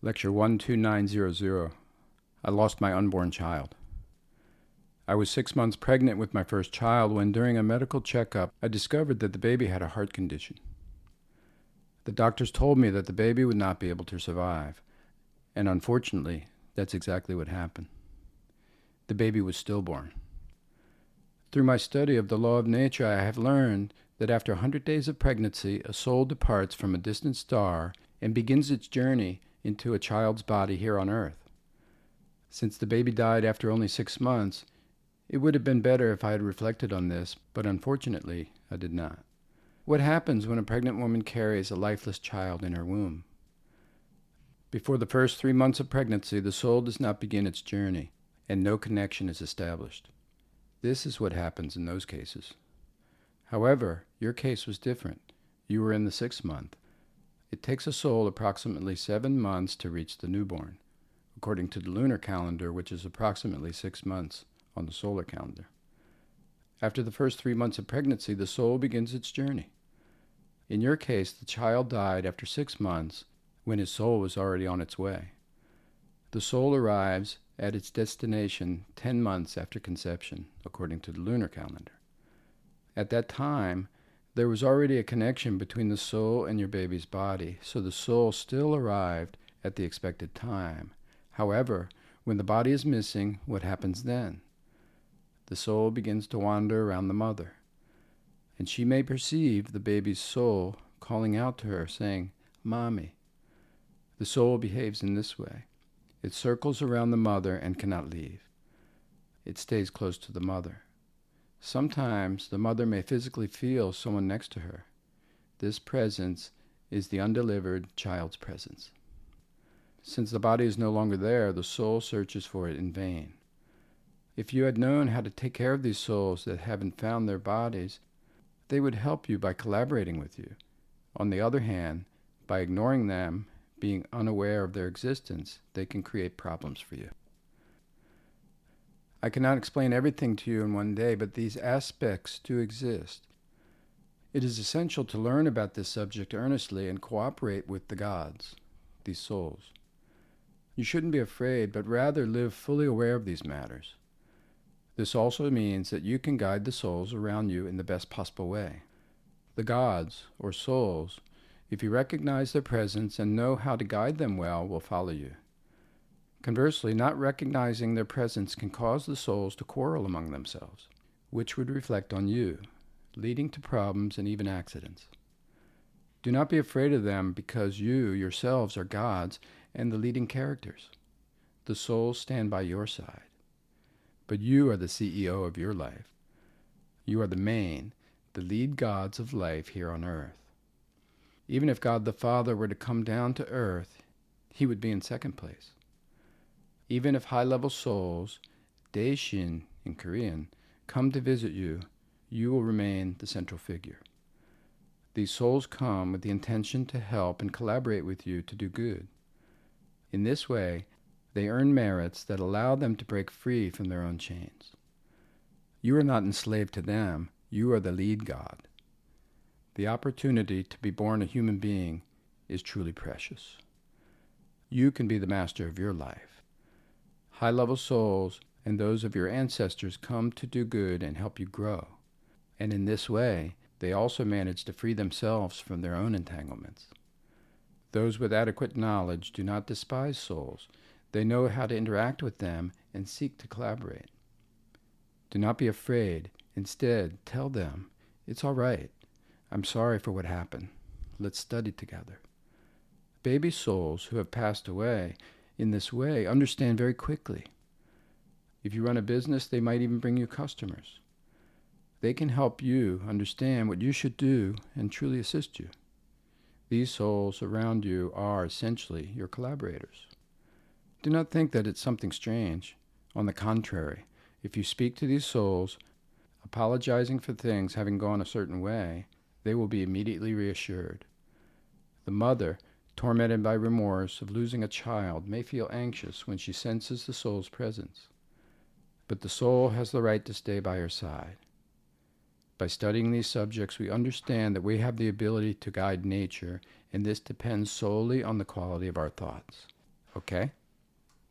Lecture 12900. I lost my unborn child. I was 6 months pregnant with my first child when, during a medical checkup, I discovered that the baby had a heart condition. The doctors told me that the baby would not be able to survive, and unfortunately, that's exactly what happened. The baby was stillborn. Through my study of the law of nature, I have learned that after 100 days of pregnancy, a soul departs from a distant star and begins its journey into a child's body here on earth. Since the baby died after only 6 months, it would have been better if I had reflected on this, but unfortunately, I did not. What happens when a pregnant woman carries a lifeless child in her womb? Before the first 3 months of pregnancy, the soul does not begin its journey, and no connection is established. This is what happens in those cases. However, your case was different. You were in the 6th month. It takes a soul approximately 7 months to reach the newborn, according to the lunar calendar, which is approximately 6 months on the solar calendar. After the first 3 months of pregnancy, the soul begins its journey. In your case, the child died after 6 months when his soul was already on its way. The soul arrives at its destination 10 months after conception, according to the lunar calendar. At that time, there was already a connection between the soul and your baby's body, so the soul still arrived at the expected time. However, when the body is missing, what happens then? The soul begins to wander around the mother, and she may perceive the baby's soul calling out to her, saying, "Mommy." The soul behaves in this way. It circles around the mother and cannot leave. It stays close to the mother. Sometimes the mother may physically feel someone next to her. This presence is the undelivered child's presence. Since the body is no longer there, the soul searches for it in vain. If you had known how to take care of these souls that haven't found their bodies, they would help you by collaborating with you. On the other hand, by ignoring them, being unaware of their existence, they can create problems for you. I cannot explain everything to you in one day, but these aspects do exist. It is essential to learn about this subject earnestly and cooperate with the gods, these souls. You shouldn't be afraid, but rather live fully aware of these matters. This also means that you can guide the souls around you in the best possible way. The gods, or souls, if you recognize their presence and know how to guide them well, will follow you. Conversely, not recognizing their presence can cause the souls to quarrel among themselves, which would reflect on you, leading to problems and even accidents. Do not be afraid of them, because you yourselves are gods and the leading characters. The souls stand by your side. But you are the CEO of your life. You are the lead gods of life here on earth. Even if God the Father were to come down to earth, he would be in second place. Even if high-level souls, Daeshin in Korean, come to visit you, you will remain the central figure. These souls come with the intention to help and collaborate with you to do good. In this way, they earn merits that allow them to break free from their own chains. You are not enslaved to them, you are the lead god. The opportunity to be born a human being is truly precious. You can be the master of your life. High-level souls and those of your ancestors come to do good and help you grow. And in this way, they also manage to free themselves from their own entanglements. Those with adequate knowledge do not despise souls. They know how to interact with them and seek to collaborate. Do not be afraid. Instead, tell them, "It's all right. I'm sorry for what happened. Let's study together." Baby souls who have passed away in this way understand very quickly. If you run a business, they might even bring you customers. They can help you understand what you should do and truly assist you. These souls around you are essentially your collaborators. Do not think that it's something strange. On the contrary, if you speak to these souls, apologizing for things having gone a certain way, they will be immediately reassured. The mother, tormented by remorse of losing a child, may feel anxious when she senses the soul's presence. But the soul has the right to stay by her side. By studying these subjects, we understand that we have the ability to guide nature, and this depends solely on the quality of our thoughts. Okay?